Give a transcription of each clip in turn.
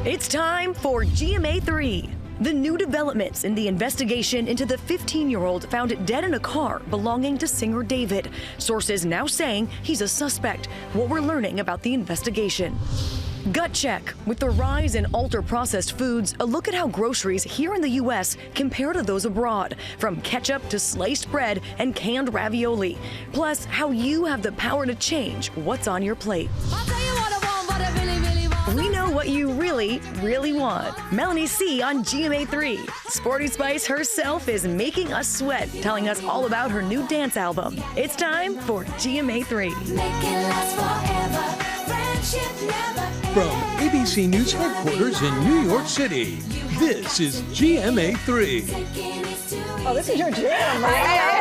It's time for GMA3. The new developments in the investigation into the 15-year-old found dead in a car belonging to singer David. Sources now saying he's a suspect. What we're learning about the investigation. Gut check. With the rise in ultra-processed foods, a look at how groceries here in the U.S. compare to those abroad, from ketchup to sliced bread and canned ravioli. Plus, how you have the power to change what's on your plate. We know what you really, really want. Melanie C on GMA3. Sporty Spice herself is making us sweat, telling us all about her new dance album. It's time for GMA3. From ABC News headquarters in New York City, this is GMA3. Oh, this is your jam, right?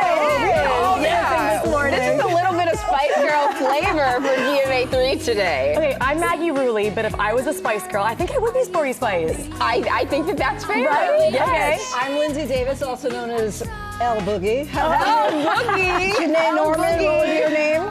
Yeah. This is a little bit of Spice Girl flavor for GMA3 today. Okay, I'm Maggie Rulli, but if I was a Spice Girl, I think I would be Sporty Spice. I think that that's fair. Right? Yes. Okay. I'm Lindsay Davis, also known as L Boogie. Boogie. Janae Norman, what was your name?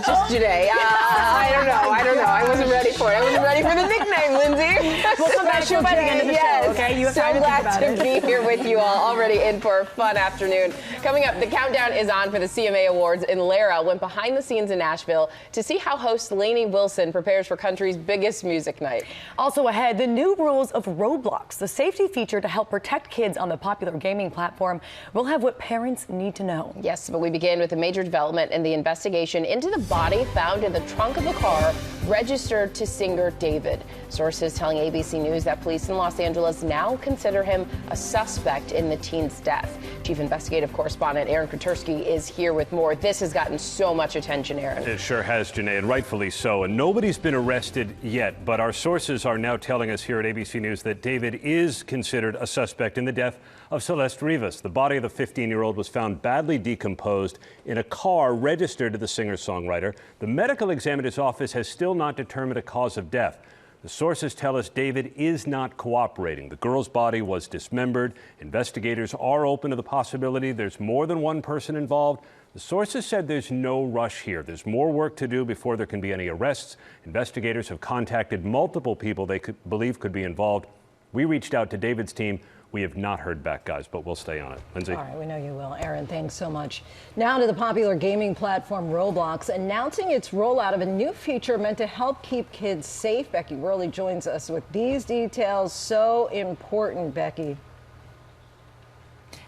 Just Janae. I don't know. I wasn't ready for it. I wasn't ready for the nickname, Lindsay. We'll come back to it by the end of the show, okay? You have so time to think glad about to be here with you all, already in for a fun afternoon. Coming up, the countdown is on for the CMA Awards, and Lara went behind the scenes in Nashville to see how host Lainey Wilson prepares for country's biggest music night. Also ahead, the new rules of Roblox, the safety feature to help protect kids on the popular gaming platform. We'll have what parents need to know. Yes, but we begin with a major development in the investigation into the body found in the trunk of a car registered to singer David. Sources telling ABC News that police in Los Angeles now consider him a suspect in the teen's death. Chief Investigative Correspondent Aaron Kratursky is here with more. This has gotten so much attention, Aaron. It sure has, Janae, and rightfully so. And nobody's been arrested yet, but our sources are now telling us here at ABC News that David is considered a suspect in the death of Celeste Rivas. The body of the 15-year-old was found badly decomposed in a car registered to the singer-songwriter. The medical examiner's office has still not determined a cause of death. The sources tell us David is not cooperating. The girl's body was dismembered. Investigators are open to the possibility there's more than one person involved. The sources said there's no rush here. There's more work to do before there can be any arrests. Investigators have contacted multiple people they believe could be involved. We reached out to David's team. We have not heard back, guys, but we'll stay on it. Lindsay? All right, we know you will. Aaron, thanks so much. Now to the popular gaming platform Roblox, announcing its rollout of a new feature meant to help keep kids safe. Becky Worley joins us with these details. So important, Becky.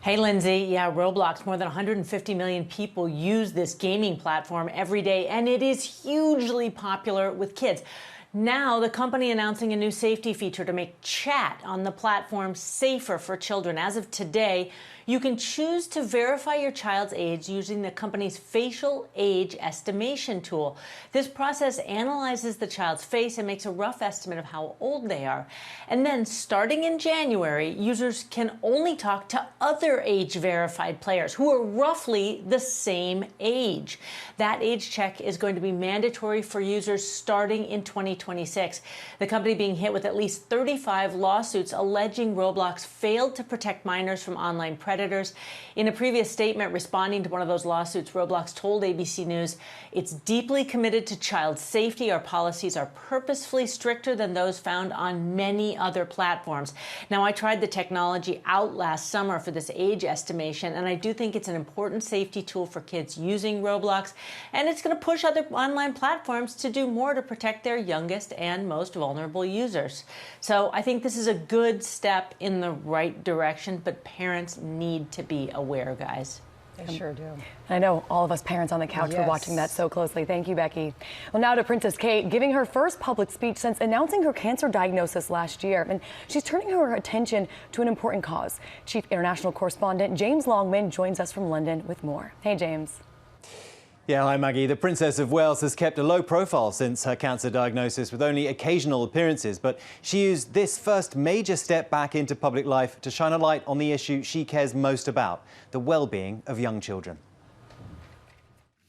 Hey, Lindsay. Yeah, Roblox, more than 150 million people use this gaming platform every day, and it is hugely popular with kids. Now, the company announcing a new safety feature to make chat on the platform safer for children. As of today, you can choose to verify your child's age using the company's facial age estimation tool. This process analyzes the child's face and makes a rough estimate of how old they are. And then, starting in January, users can only talk to other age-verified players who are roughly the same age. That age check is going to be mandatory for users starting in 2026. The company being hit with at least 35 lawsuits alleging Roblox failed to protect minors from online predators. In a previous statement responding to one of those lawsuits, Roblox told ABC News it's deeply committed to child safety. Our policies are purposefully stricter than those found on many other platforms. Now, I tried the technology out last summer for this age estimation, and I do think it's an important safety tool for kids using Roblox, and it's going to push other online platforms to do more to protect their youngest and most vulnerable users. So I think this is a good step in the right direction, but parents need to be aware, guys. They sure do. I know all of us parents on the couch were Yes. watching that so closely. Thank you, Becky. Well, now to Princess Kate, giving her first public speech since announcing her cancer diagnosis last year. And she's turning her attention to an important cause. Chief International Correspondent James Longman joins us from London with more. Hey, James. Yeah, hi Maggie. The Princess of Wales has kept a low profile since her cancer diagnosis, with only occasional appearances. But she used this first major step back into public life to shine a light on the issue she cares most about, the well-being of young children.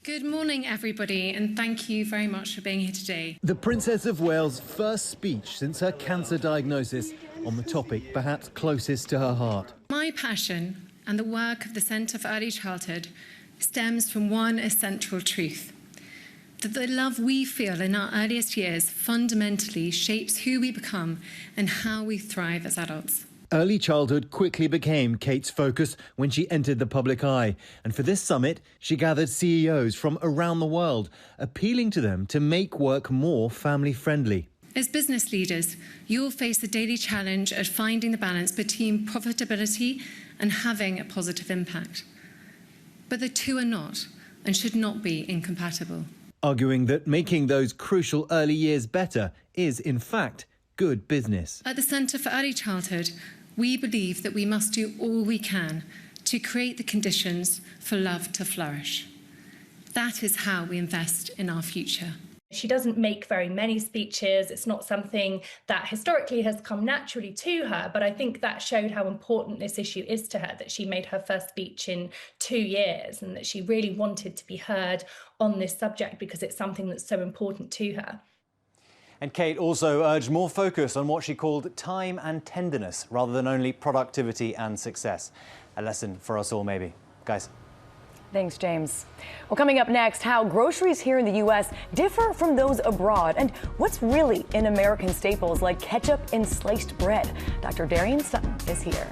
Good morning, everybody, and thank you very much for being here today. The Princess of Wales' first speech since her cancer diagnosis on the topic perhaps closest to her heart. My passion and the work of the Centre for Early Childhood stems from one essential truth. that the love we feel in our earliest years fundamentally shapes who we become and how we thrive as adults. Early childhood quickly became Kate's focus when she entered the public eye. And for this summit, she gathered CEOs from around the world, appealing to them to make work more family-friendly. As business leaders, you'll face the daily challenge of finding the balance between profitability and having a positive impact. But the two are not and should not be incompatible. Arguing that making those crucial early years better is, in fact, good business. At the Centre for Early Childhood, we believe that we must do all we can to create the conditions for love to flourish. That is how we invest in our future. She doesn't make very many speeches. It's not something that historically has come naturally to her, but I think that showed how important this issue is to her, that she made her first speech in 2 years and that she really wanted to be heard on this subject because it's something that's so important to her. And Kate also urged more focus on what she called time and tenderness rather than only productivity and success. A lesson for us all, maybe. Guys. Thanks, James. Well, coming up next, how groceries here in the U.S. differ from those abroad and what's really in American staples like ketchup and sliced bread. Dr. Darian Sutton is here.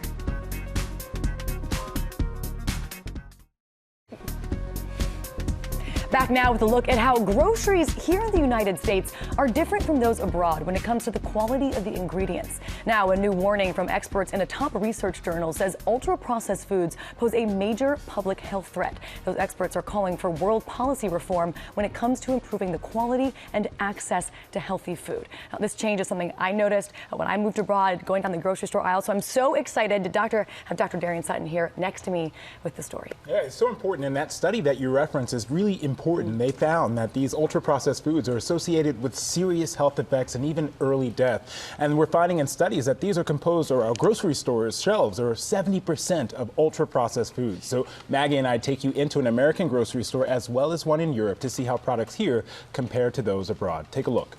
Back now with a look at how groceries here in the United States are different from those abroad when it comes to the quality of the ingredients. Now, a new warning from experts in a top research journal says ultra-processed foods pose a major public health threat. Those experts are calling for world policy reform when it comes to improving the quality and access to healthy food. Now, this change is something I noticed when I moved abroad, going down the grocery store aisle. So I'm so excited to have Dr. Darian Sutton here next to me with the story. Yeah, it's so important. And that study that you reference is really important. They found that these ultra-processed foods are associated with serious health effects and even early death. And we're finding in studies that these are composed, or our grocery stores' shelves are 70% of ultra-processed foods. So Maggie and I take you into an American grocery store as well as one in Europe to see how products here compare to those abroad. Take a look.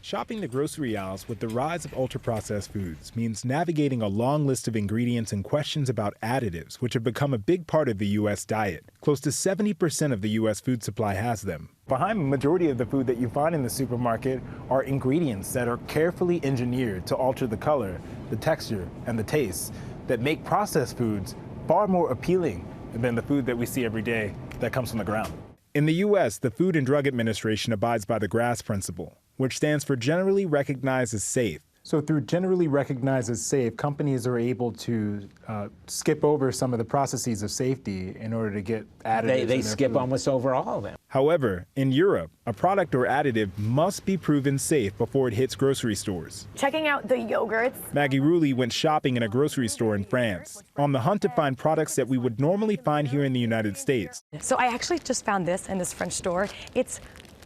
Shopping the grocery aisles with the rise of ultra-processed foods means navigating a long list of ingredients and questions about additives, which have become a big part of the U.S. diet. Close to 70% of the U.S. food supply has them. Behind the majority of the food that you find in the supermarket are ingredients that are carefully engineered to alter the color, the texture, and the taste that make processed foods far more appealing than the food that we see every day that comes from the ground. In the U.S., the Food and Drug Administration abides by the GRAS principle, which stands for Generally Recognized as Safe. So through generally recognized as safe, companies are able to skip over some of the processes of safety in order to get additives. They skip almost over all of them. However, in Europe, a product or additive must be proven safe before it hits grocery stores. Checking out the yogurts. Maggie Rulli went shopping in a grocery store in France, on the hunt to find products that we would normally find here in the United States. So I actually just found this in this French store. It's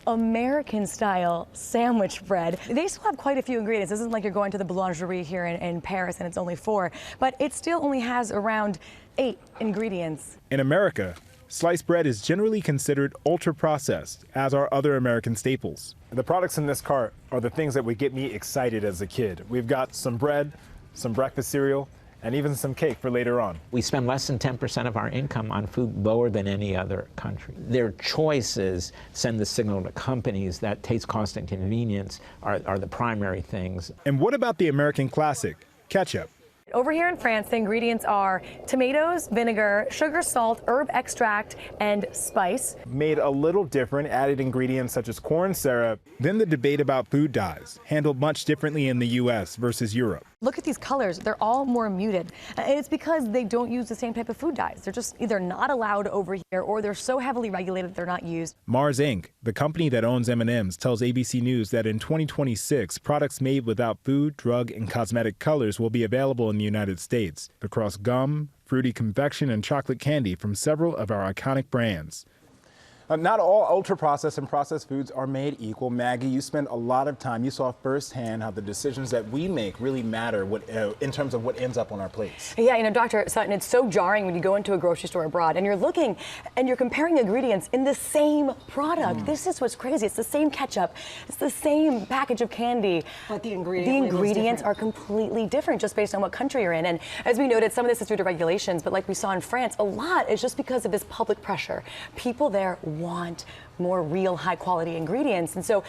American-style sandwich bread. They still have quite a few ingredients. This isn't like you're going to the boulangerie here in Paris and it's only 4, but it still only has around 8 ingredients. In America, sliced bread is generally considered ultra-processed, as are other American staples. The products in this cart are the things that would get me excited as a kid. We've got some bread, some breakfast cereal, and even some cake for later on. We spend less than 10% of our income on food, lower than any other country. Their choices send the signal to companies that taste, cost, and convenience are the primary things. And what about the American classic, ketchup? Over here in France, the ingredients are tomatoes, vinegar, sugar, salt, herb extract, and spice. Made a little different, added ingredients such as corn syrup. Then the debate about food dyes, handled much differently in the U.S. versus Europe. Look at these colors. They're all more muted. And it's because they don't use the same type of food dyes. They're just either not allowed over here or they're so heavily regulated they're not used. Mars Inc., the company that owns M&M's, tells ABC News that in 2026, products made without food, drug, and cosmetic colors will be available in the United States across gum, fruity confection, and chocolate candy from several of our iconic brands. Not all ultra-processed and processed foods are made equal. Maggie, you spent a lot of time. You saw firsthand how the decisions that we make really matter in terms of what ends up on our plates. Yeah, you know, Dr. Sutton, it's so jarring when you go into a grocery store abroad and you're looking and you're comparing ingredients in the same product. This is what's crazy. It's the same ketchup. It's the same package of candy. But the ingredients are completely different just based on what country you're in. And as we noted, some of this is due to regulations, but like we saw in France, a lot is just because of this public pressure. People there want more real, high-quality ingredients. And so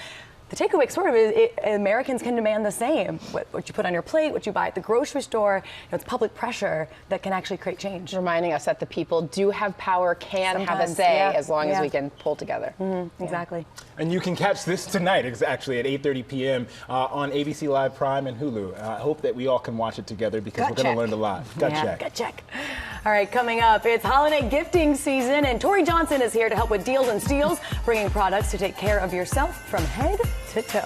the takeaway sort of is Americans can demand the same. What you put on your plate, what you buy at the grocery store, it's public pressure that can actually create change. Reminding us that the people do have power, can have a say, as long as we can pull together. Exactly. And you can catch this tonight, actually, at 8:30 p.m. On ABC Live Prime and Hulu. I hope that we all can watch it together because we're going to learn a lot. Gut check. All right, coming up, it's holiday gifting season, and Tori Johnson is here to help with deals and steals, bringing products to take care of yourself from head to toe.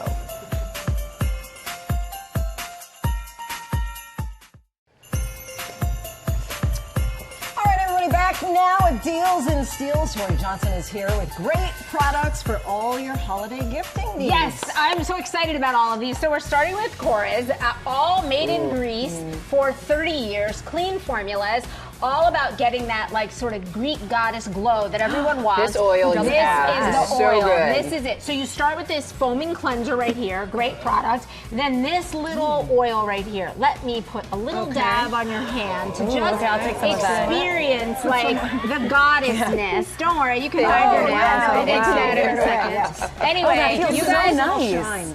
All right, everybody, back now with Deals and Steals. Tori Johnson is here with great products for all your holiday gifting needs. Yes, I'm so excited about all of these. So we're starting with Cora's, all made in Greece for 30 years, clean formulas. All about getting that like sort of Greek goddess glow that everyone wants. This oil This is the so oil. good. This is it. So you start with this foaming cleanser right here, great product. Then this little oil right here. Let me put a little dab on your hand to just I'll take some of that. experience like the goddessness. Don't worry, you can hide your nails. We'll get to that in a second. Anyway, you guys,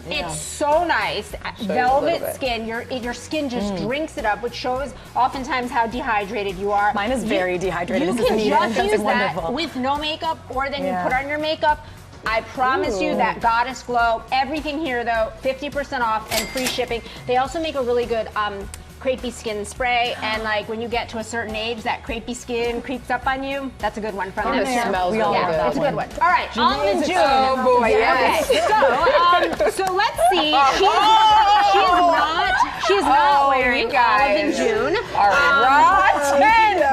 it's so nice. Velvet skin. Your skin just drinks it up, which shows oftentimes how dehydrated you are. Mine is very dehydrated. You This is can needed. just That's use wonderful. that with no makeup, or then you put on your makeup. I promise you that goddess glow. Everything here though, 50% off and free shipping. They also make a really good crepey skin spray, and like when you get to a certain age, that crepey skin creeps up on you. That's a good one from them. It smells really good. It's a good one. All right, Almond June. Oh boy, yes. Okay, so let's see. She's not wearing Almond June. All right,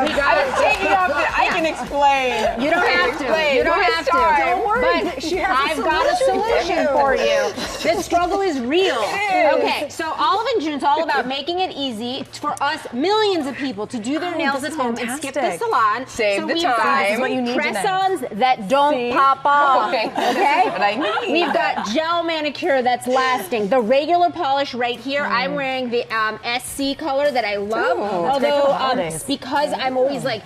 we got I'm taking off I can explain. You don't have to. You don't have to. Don't worry. But I've got a solution for you. This struggle is real. Okay, so Olive and June's all about making it easy for us, millions of people, to do their nails at home and skip the salon. Save the we've time. got This is what you need press-ons that don't pop off. Okay. Okay? What I need. We've got gel manicure that's lasting. The regular polish right here. I'm wearing the SC color that I love. Although because I'm always like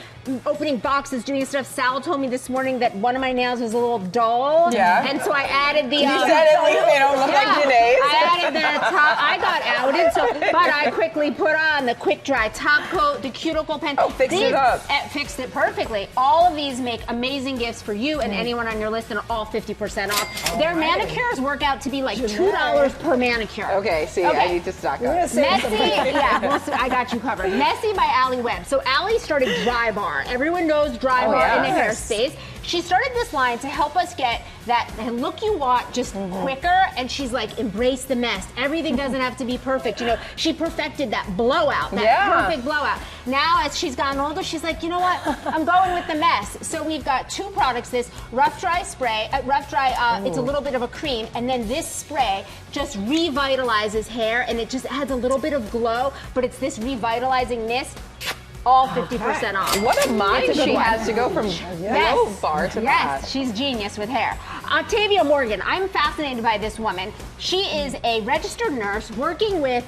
opening boxes, doing stuff. Sal told me this morning that one of my nails was a little dull. Yeah. And so I added the. You said at least they don't look like Janae's. I added the top. I got outed, but I quickly put on the quick dry top coat, the cuticle pen. Oh, fixed it up. Fixed it perfectly. All of these make amazing gifts for you and anyone on your list, and all 50% off. Their manicures work out to be like $2 per manicure. Okay, see, I need to stock up. Messy, I got you covered. Messy by Allie Webb. So Allie started Dry Bar. Everyone knows Dry Bar in the hair space. She started this line to help us get that look you want just quicker, and she's like, embrace the mess. Everything doesn't have to be perfect. You know, she perfected that blowout, that perfect blowout. Now, as she's gotten older, she's like, you know what? I'm going with the mess. So we've got two products, this Rough Dry spray, it's a little bit of a cream, and then this spray just revitalizes hair, and it just adds a little bit of glow, but it's this revitalizing mist. All 50% off. What a mind she has to go from low bar to that. Yes, she's genius with hair. Octavia Morgan, I'm fascinated by this woman. She is a registered nurse working with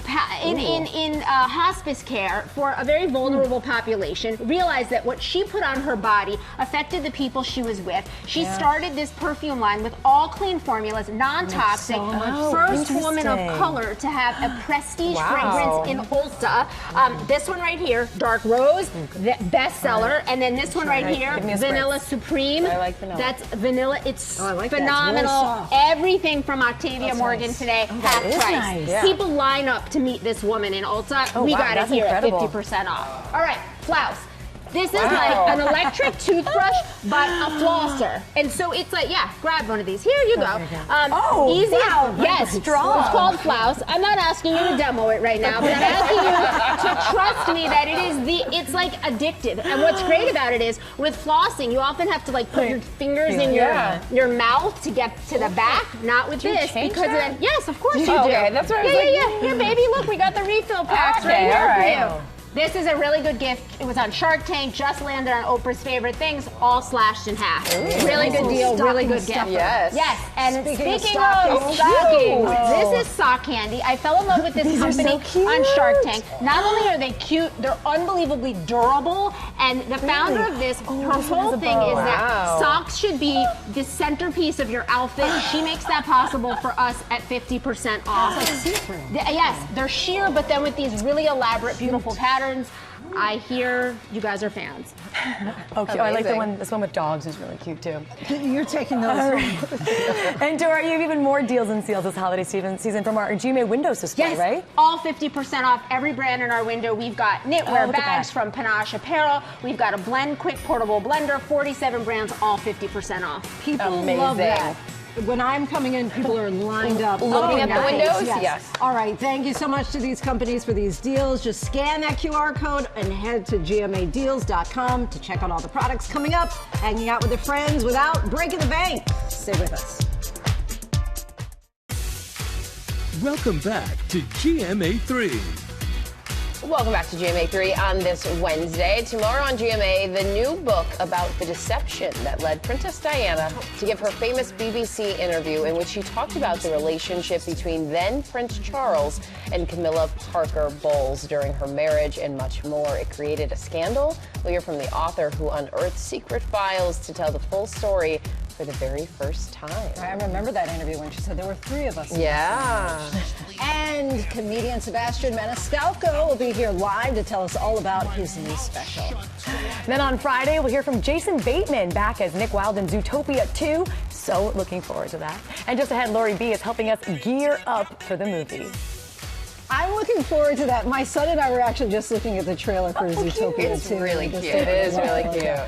in hospice care for a very vulnerable population. Realized that what she put on her body affected the people she was with. She started this perfume line with all clean formulas, non-toxic, first woman of color to have a prestige fragrance in Ulta. This one right here, Dark Rose, the bestseller, and then this one right here, Vanilla Supreme. I like vanilla. That's vanilla. It's phenomenal. Everything from Octavia Morgan today, half price. People line up to meet this woman in Ulta. We got it here incredible. at 50% off. All right, Flouse. This is like an electric toothbrush, but a flosser. And so it's like, grab one of these. Here you go. Easy. Yes, straw. It's called Flouse. I'm not asking you to demo it right now, but I'm asking you to trust me that it's like addictive. And what's great about it is with flossing, you often have to like put your fingers in your mouth to get to the back. Not with this, because then yes, of course you do. Okay, that's what I was like. Here, baby, look, we got the refill packs right here for you. This is a really good gift. It was on Shark Tank, just landed on Oprah's favorite things, all slashed in half. Ooh. Really good deal, really good gift. Yes. Yes, and speaking of stockings, this is sock candy. I fell in love with this company on Shark Tank. Not only are they cute, they're unbelievably durable, and the founder of this, her whole thing is that socks should be the centerpiece of your outfit. She makes that possible for us at 50% off. Yes, they're sheer, but then with these really elaborate, beautiful patterns. I hear you guys are fans. Okay, I like this one with dogs is really cute too. You're taking those. And Dora, you have even more deals and seals this holiday season from our GMA windows display, yes, right? All 50% off every brand in our window. We've got knitwear bags from Panache Apparel. We've got a Blend Quick portable blender, 47 brands, all 50% off. People love that. When I'm coming in, people are lined up. Looking at the windows? Yes. All right, thank you so much to these companies for these deals. Just scan that QR code and head to gmadeals.com to check out all the products coming up, hanging out with your friends without breaking the bank. Stay with us. Welcome back to GMA3. Welcome back to GMA3 on this Wednesday. Tomorrow on GMA, the new book about the deception that led Princess Diana to give her famous BBC interview in which she talked about the relationship between then Prince Charles and Camilla Parker Bowles during her marriage and much more. It created a scandal. We'll hear from the author who unearthed secret files to tell the full story for the very first time. I remember that interview when she said there were 3 of us. Yeah. And comedian Sebastian Maniscalco will be here live to tell us all about his new special. Then on Friday, we'll hear from Jason Bateman back as Nick Wilde in Zootopia 2. So looking forward to that. And just ahead, Lori B is helping us gear up for the movie. I'm looking forward to that. My son and I were actually just looking at the trailer for Zootopia 2. It's really cute. It is really cute.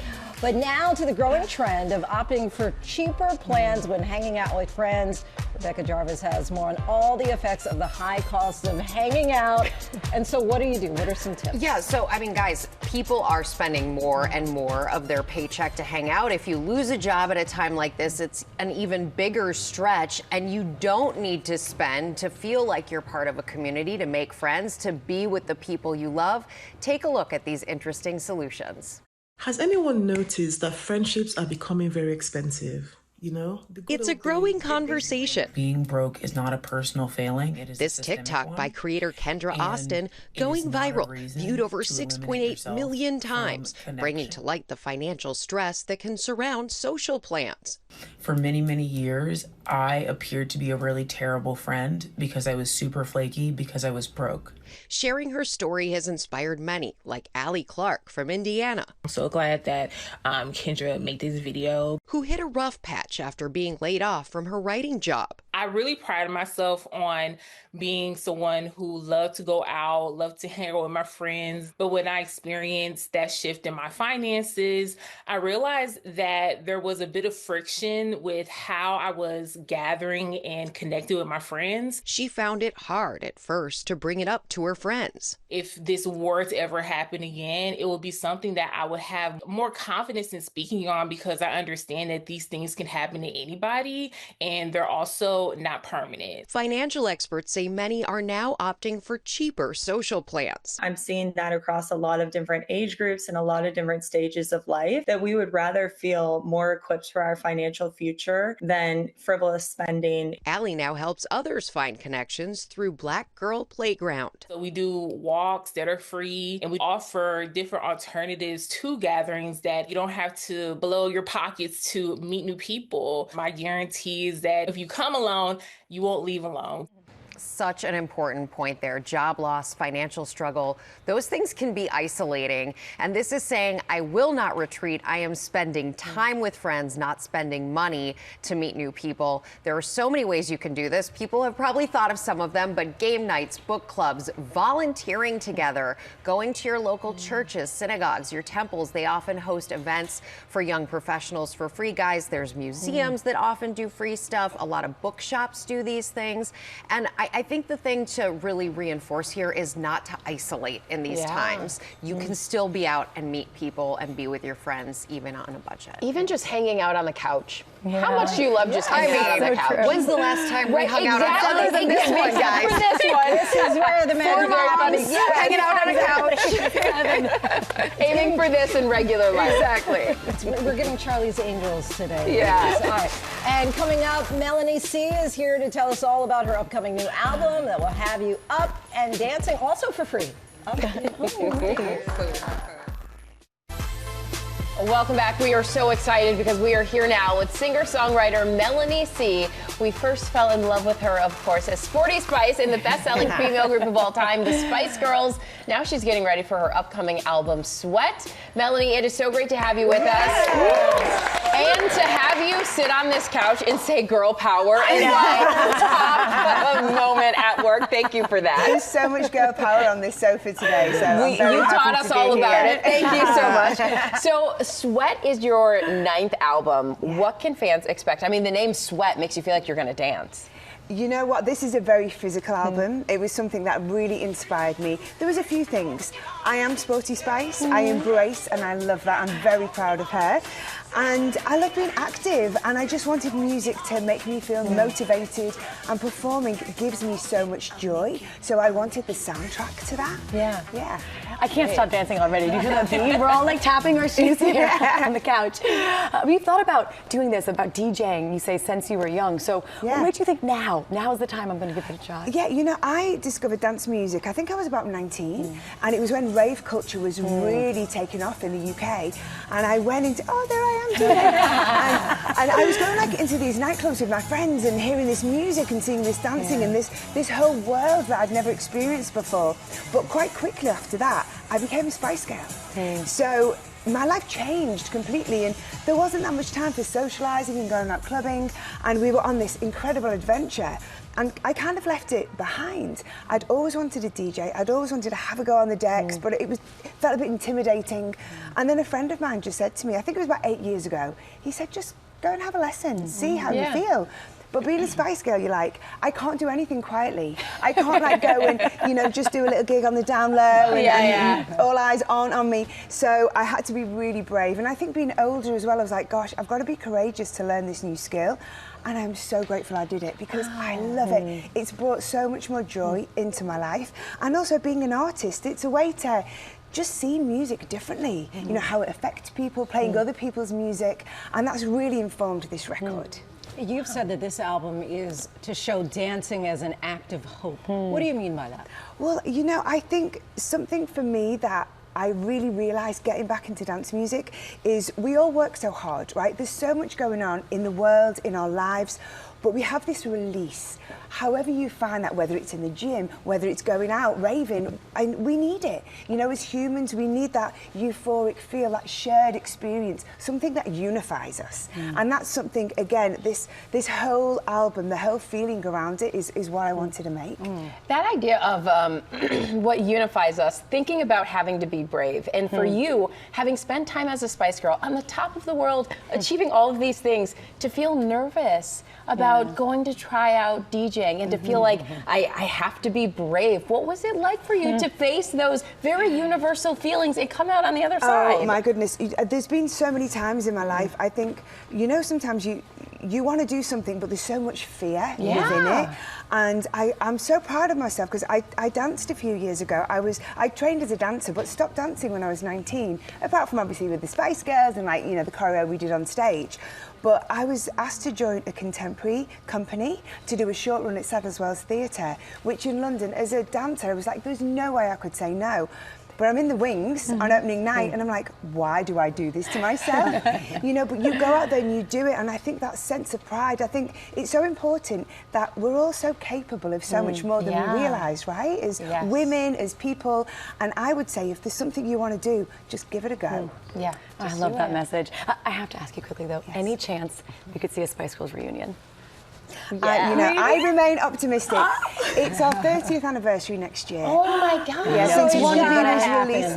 But now to the growing trend of opting for cheaper plans when hanging out with friends. Rebecca Jarvis has more on all the effects of the high cost of hanging out. And so what do you do? What are some tips? Yeah, so I mean, guys, people are spending more and more of their paycheck to hang out. If you lose a job at a time like this, it's an even bigger stretch, and you don't need to spend to feel like you're part of a community, to make friends, to be with the people you love. Take a look at these interesting solutions. Has anyone noticed that friendships are becoming very expensive? You know? It's a growing conversation. Being broke is not a personal failing. It is this TikTok by creator Kendra Austin going viral, viewed over 6.8 million times, bringing to light the financial stress that can surround social plans. For many, many years, I appeared to be a really terrible friend because I was super flaky, because I was broke. Sharing her story has inspired many, like Allie Clark from Indiana. I'm so glad that Kendra made this video. Who hit a rough patch after being laid off from her writing job. I really pride myself on being someone who loved to go out, loved to hang out with my friends. But when I experienced that shift in my finances, I realized that there was a bit of friction with how I was gathering and connecting with my friends. She found it hard at first to bring it up to her friends. If this were to ever happen again, it would be something that I would have more confidence in speaking on, because I understand that these things can happen to anybody and they're also not permanent. Financial experts say many are now opting for cheaper social plans. I'm seeing that across a lot of different age groups and a lot of different stages of life, that we would rather feel more equipped for our financial future than frivolous spending. Allie now helps others find connections through Black Girl Playground. So we do walks that are free, and we offer different alternatives to gatherings that you don't have to blow your pockets to meet new people. My guarantee is that if you come alone, you won't leave alone. Such an important point there. Job loss, financial struggle, those things can be isolating. And this is saying, I will not retreat. I am spending time with friends, not spending money to meet new people. There are so many ways you can do this. People have probably thought of some of them, but game nights, book clubs, volunteering together, going to your local churches, synagogues, your temples. They often host events for young professionals for free, guys. There's museums that often do free stuff. A lot of bookshops do these things. And I think the thing to really reinforce here is not to isolate in these times. You can still be out and meet people and be with your friends, even on a budget. Even just hanging out on the couch How much do you love just hanging out on the couch? When's the last time we hung out other than this one, guys? For this one. This is where the magic happens. Hanging out on a couch. Aiming for this in regular life. Exactly. We're getting Charlie's Angels today. Yeah. All right. And coming up, Melanie C is here to tell us all about her upcoming new album that will have you up and dancing, also for free. Welcome back. We are so excited because we are here now with singer-songwriter Melanie C. We first fell in love with her, of course, as Sporty Spice in the best-selling female group of all time, the Spice Girls. Now she's getting ready for her upcoming album, Sweat. Melanie, it is so great to have you with us. And to have you sit on this couch and say girl power is my top moment at work. Thank you for that. There's so much girl power on this sofa today, so I'm very you happy taught to us be all about here. it. Thank you so much. So Sweat is your 9th album. What can fans expect? I mean, the name Sweat makes you feel like you're going to dance. You know what? This is a very physical album. It was something that really inspired me. There was a few things. I am Sporty Spice. I embrace and I love that. I'm very proud of her. And I love being active, and I just wanted music to make me feel motivated, and performing gives me so much joy. So I wanted the soundtrack to that. Yeah. I can't stop dancing already. Do you hear that beat? We're all like tapping our shoes here on the couch. We've thought about doing this, about DJing, you say, since you were young. So what made you think now is the time I'm going to give it a try? Yeah, you know, I discovered dance music, I think I was about 19, and it was when rave culture was really taking off in the UK. And I went into, there I am doing it. and I was going like into these nightclubs with my friends and hearing this music and seeing this dancing and this whole world that I'd never experienced before. But quite quickly after that, I became a Spice Girl. So my life changed completely, and there wasn't that much time for socializing and going out clubbing, and we were on this incredible adventure. And I kind of left it behind. I'd always wanted a DJ. I'd always wanted to have a go on the decks, but it felt a bit intimidating. And then a friend of mine just said to me, I think it was about 8 years ago, he said, just go and have a lesson, see how you feel. But being a Spice Girl, you're like, I can't do anything quietly. I can't like go and, you know, just do a little gig on the down low and all eyes aren't on me. So I had to be really brave. And I think being older as well, I was like, gosh, I've got to be courageous to learn this new skill. And I'm so grateful I did it because I love it. It's brought so much more joy into my life. And also being an artist, it's a way to just see music differently. You know, how it affects people, playing other people's music. And that's really informed this record. You've said that this album is to show dancing as an act of hope. What do you mean by that? Well, you know, I think something for me that I really realised getting back into dance music is we all work so hard, right? There's so much going on in the world, in our lives, but we have this release. However you find that, whether it's in the gym, whether it's going out, raving, and we need it. You know, as humans, we need that euphoric feel, that shared experience, something that unifies us. And that's something, again, this whole album, the whole feeling around it is what I wanted to make. That idea of what unifies us, thinking about having to be brave, and for you, having spent time as a Spice Girl on the top of the world, achieving all of these things, to feel nervous about going to try out DJing and to feel like I have to be brave. What was it like for you to face those very universal feelings and come out on the other side? Oh my goodness, there's been so many times in my life, I think, you know, sometimes you want to do something, but there's so much fear within it. And I'm so proud of myself because I danced a few years ago. I trained as a dancer, but stopped dancing when I was 19, apart from obviously with the Spice Girls and like, you know, the choreo we did on stage. But I was asked to join a contemporary company to do a short run at Sadler's Wells Theatre, which in London, as a dancer, I was like, there's no way I could say no. But I'm in the wings on opening night and I'm like, why do I do this to myself? You know, but you go out there and you do it, and I think that sense of pride, I think it's so important that we're all so capable of so much more than we realise, right? As women, as people, and I would say if there's something you want to do, just give it a go. Yeah, I love that message. I have to ask you quickly though, any chance we could see a Spice Girls reunion? You know, I remain optimistic. It's our 30th anniversary next year. Oh my God! Yeah, since one was released.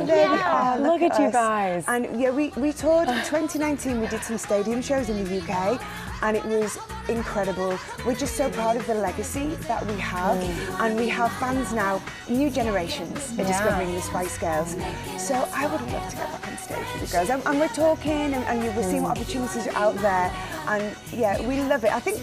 Look at you guys. And yeah, we toured in 2019. We did some stadium shows in the UK, and it was incredible. We're just so proud of the legacy that we have, and we have fans now, new generations are discovering the Spice Girls. So I would love to get back on stage with the girls. And we're talking, and we're seeing what opportunities are out there. And yeah, we love it. I think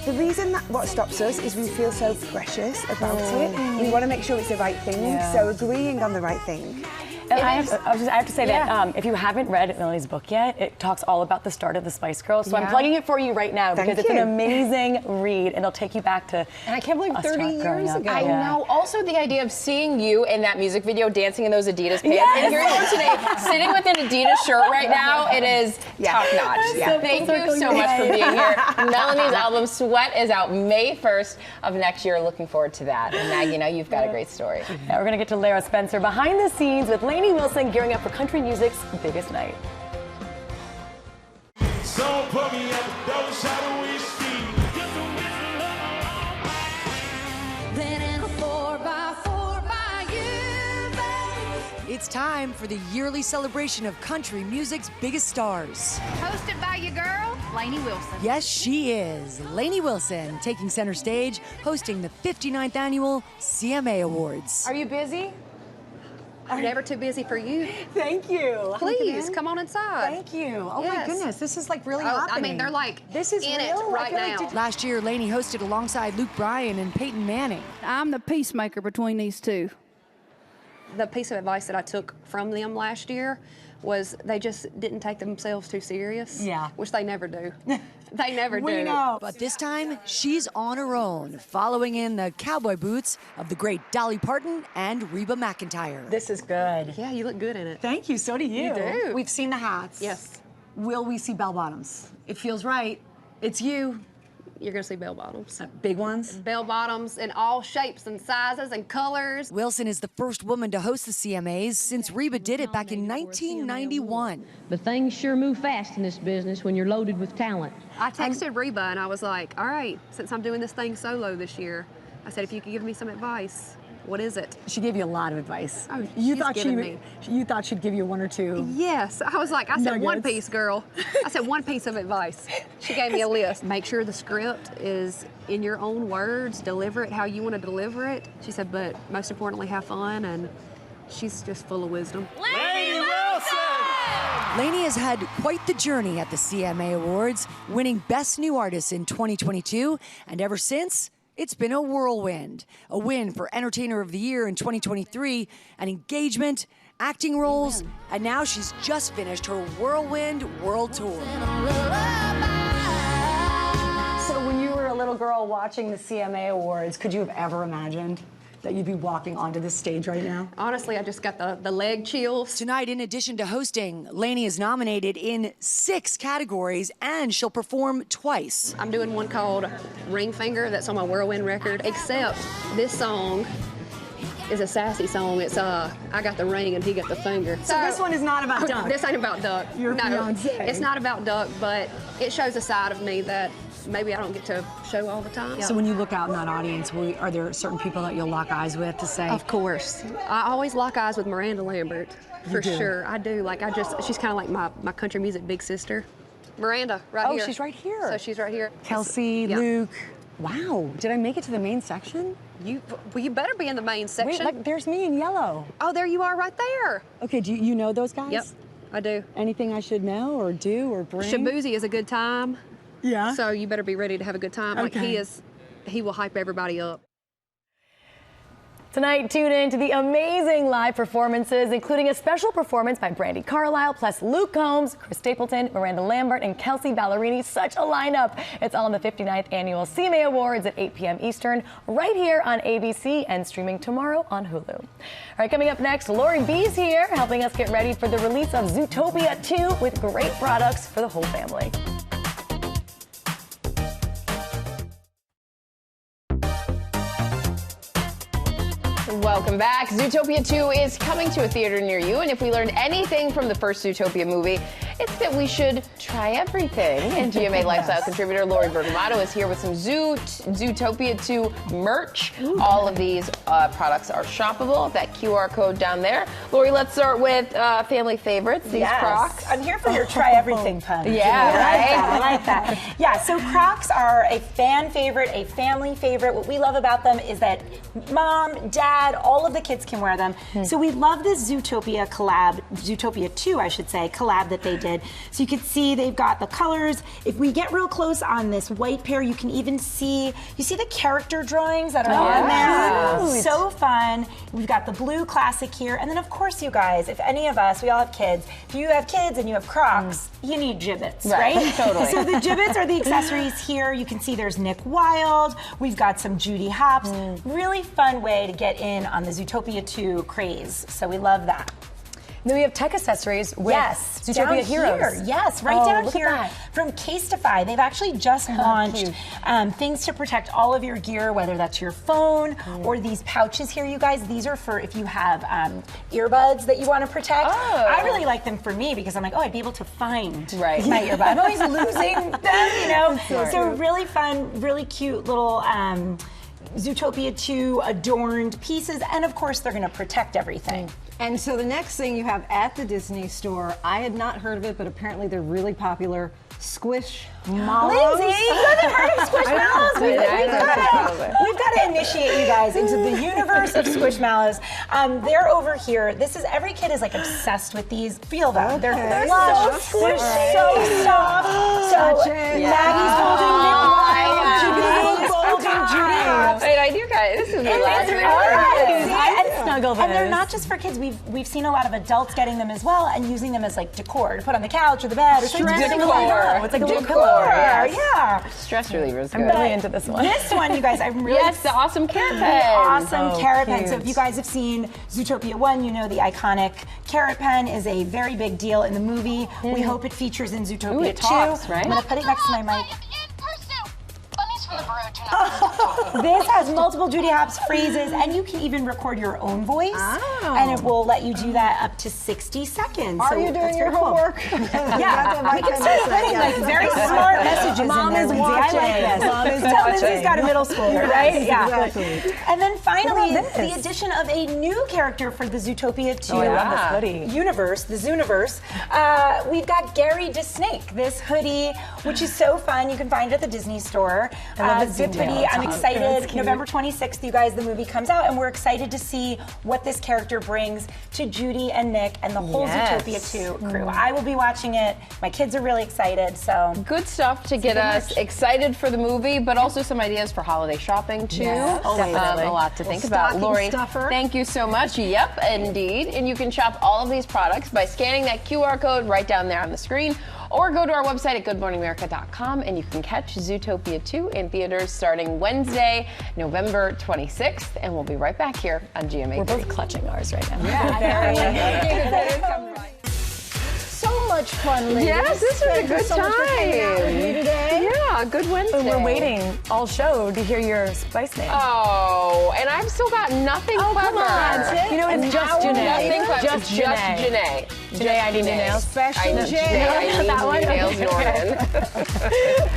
the reason that what stops us is we feel so precious about it. We want to make sure it's the right thing, so agreeing on the right thing. And I have to say that if you haven't read Melanie's book yet, it talks all about the start of the Spice Girls. So I'm plugging it for you right now because it's an amazing read, and it'll take you back to. And I can't believe 30 years ago. I know. Also, the idea of seeing you in that music video dancing in those Adidas pants, and here you are today, sitting with an Adidas shirt right now. It is top notch. Thank you so much for being here. Melanie's album Sweat is out May 1st of next year. Looking forward to that. And Maggie, now you've got a great story. Yeah, we're gonna get to Lara Spencer behind the scenes with Lainey Wilson gearing up for country music's biggest night. So put me up a double shot of whiskey. Then in a 4x4 by you, babe. It's time for the yearly celebration of country music's biggest stars. Hosted by your girl, Lainey Wilson. Yes, she is. Lainey Wilson taking center stage, hosting the 59th annual CMA Awards. Are you busy? I'm never too busy for you. Thank you. Please, come on inside. Thank you. Oh my goodness, this is like really happening. I mean, they're like this is in real? it right now. Last year, Lainey hosted alongside Luke Bryan and Peyton Manning. I'm the peacemaker between these two. The piece of advice that I took from them last year was they just didn't take themselves too serious. Yeah. Which they never do. They never do. We know. But this time, she's on her own, following in the cowboy boots of the great Dolly Parton and Reba McEntire. This is good. Yeah, you look good in it. Thank you, so do you. You do. We've seen the hats. Yes. Will we see bell bottoms? It feels right. It's you. You're gonna see bell bottoms. Big ones? Bell bottoms in all shapes and sizes and colors. Wilson is the first woman to host the CMAs since Reba did it back in 1991. But things sure move fast in this business when you're loaded with talent. I texted Reba and I was like, all right, since I'm doing this thing solo this year, I said, if you could give me some advice, what is it? She gave you a lot of advice. Oh, you she's thought she'd give you one or two. Yes, I was like, I said nuggets. one piece, girl. I said one piece of advice. She gave me a list. Make sure the script is in your own words, deliver it how you want to deliver it. She said, but most importantly, have fun, and she's just full of wisdom. Lainey Wilson! Lainey has had quite the journey at the CMA Awards, winning Best New Artist in 2022, and ever since, it's been a whirlwind. A win for Entertainer of the Year in 2023, an engagement, acting roles, and now she's just finished her Whirlwind World Tour. So when you were a little girl watching the CMA Awards, could you have ever imagined that you'd be walking onto this stage right now? Honestly, I just got the leg chills. Tonight, in addition to hosting, Lainey is nominated in 6 categories, and she'll perform twice. I'm doing one called Ring Finger, that's on my Whirlwind record, except this song is a sassy song. It's I got the ring and he got the finger. So this one is not about Duck. This ain't about Duck. Your fiance. It's not about Duck, but it shows a side of me that maybe I don't get to show all the time. So when you look out in that audience, are there certain people that you'll lock eyes with to say? Of course. I always lock eyes with Miranda Lambert, for sure. I do. Like, she's kind of like my country music big sister. Miranda, right here. Oh, she's right here. So she's right here. Kelsey, Luke. Wow, did I make it to the main section? Well, you better be in the main section. Wait, there's me in yellow. Oh, there you are right there. Okay, do you know those guys? Yep, I do. Anything I should know or do or bring? Shabuzi is a good time. Yeah. So you better be ready to have a good time. Like he will hype everybody up. Tonight, tune in to the amazing live performances, including a special performance by Brandi Carlile, plus Luke Combs, Chris Stapleton, Miranda Lambert, and Kelsey Ballerini. Such a lineup. It's all on the 59th Annual CMA Awards at 8 p.m. Eastern, right here on ABC and streaming tomorrow on Hulu. All right, coming up next, Lori B's here, helping us get ready for the release of Zootopia 2 with great products for the whole family. Welcome back. Zootopia 2 is coming to a theater near you, and if we learned anything from the first Zootopia movie, it's that we should try everything. And GMA Lifestyle contributor Lori Bergamato is here with some Zootopia 2 merch. All of these products are shoppable. That QR code down there. Lori, let's start with family favorites, these Crocs. I'm here for your try everything pun. Yeah, right? I like that. Yeah, so Crocs are a fan favorite, a family favorite. What we love about them is that mom, dad, all of the kids can wear them. So we love this Zootopia collab, Zootopia 2, I should say, collab that they did. So you can see they've got the colors. If we get real close on this white pair, you can even see, you see the character drawings that are on there. So fun. We've got the blue classic here. And then of course, you guys, if any of us, we all have kids. If you have kids and you have Crocs, you need gibbets, right? Totally. So the gibbets are the accessories here. You can see there's Nick Wilde. We've got some Judy Hopps. Really fun way to get in on the Zootopia 2 craze. So we love that. Then we have tech accessories with Zootopia down Heroes. Here. Yes, right down here from Casetify. They've actually just launched things to protect all of your gear, whether that's your phone or these pouches here, you guys. These are for if you have earbuds that you want to protect. I really like them for me because I'm like, oh, I'd be able to find my earbud. I'm always losing them, you know? So really fun, really cute little Zootopia 2 adorned pieces. And of course, they're going to protect everything. And so the next thing you have at the Disney store, I had not heard of it, but apparently they're really popular. Squishmallows. Lindsay, you haven't heard of Squishmallows? We've got to initiate you guys into the universe of Squishmallows. They're over here. This is, every kid is like obsessed with these. Feel them. They're lush, so squishy, so soft. So Maggie's holding Nick holding Judy. Wait, I do guys. This is relaxing. And they're not just for kids. We've seen a lot of adults getting them as well and using them as like decor to put on the couch or the bed. Or Stress decor. It's like a little pillow. Yeah. Stress reliever is good. I'm really into this one. This one, you guys, I'm really the awesome carrot pen. The awesome carrot pen. So if you guys have seen Zootopia 1, you know the iconic carrot pen is a very big deal in the movie. We hope it features in Zootopia 2. Right? I'm going to put it next to my mic. This has multiple Judy Hopps phrases, and you can even record your own voice, and it will let you do that up to 60 seconds. Are you doing your homework? Yeah, we can start putting like very smart messages Mom in there, is Lindsay. watching. I like this. Mom is Tell watching. Lindsay's got a middle schooler, right? Exactly. And then finally, the addition of a new character for the Zootopia 2 I love this hoodie. universe, the Zooniverse. We've got Gary DeSnake, this hoodie, which is so fun. You can find it at the Disney store. I love the Zip detail hoodie. I'm on top. excited. November 26th, you guys, the movie comes out, and we're excited to see what this character brings to Judy and Nick and the whole Zootopia 2 crew. I will be watching it. My kids are really excited, so. Good stuff to get us excited for the movie, but also some ideas for holiday shopping, too. Definitely. A lot to think about. Lori, thank you so much. Yep, indeed. And you can shop all of these products by scanning that QR code right down there on the screen, or go to our website at goodmorningamerica.com, and you can catch Zootopia 2 in theaters starting Wednesday, November 26th, and we'll be right back here on GMA3. We're both clutching ours right now. So much fun, ladies. Yes, this was a good so much for hanging out with me time. today. Yeah, good Wednesday. We're waiting all show to hear your spice name. Oh, and I've still got nothing clever. Come on. You know, it's just Janae. Nothing clever. Just Janae. Janae, I need new nails. Special I need new nails, Norman.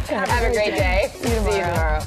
Have a great day. See you tomorrow.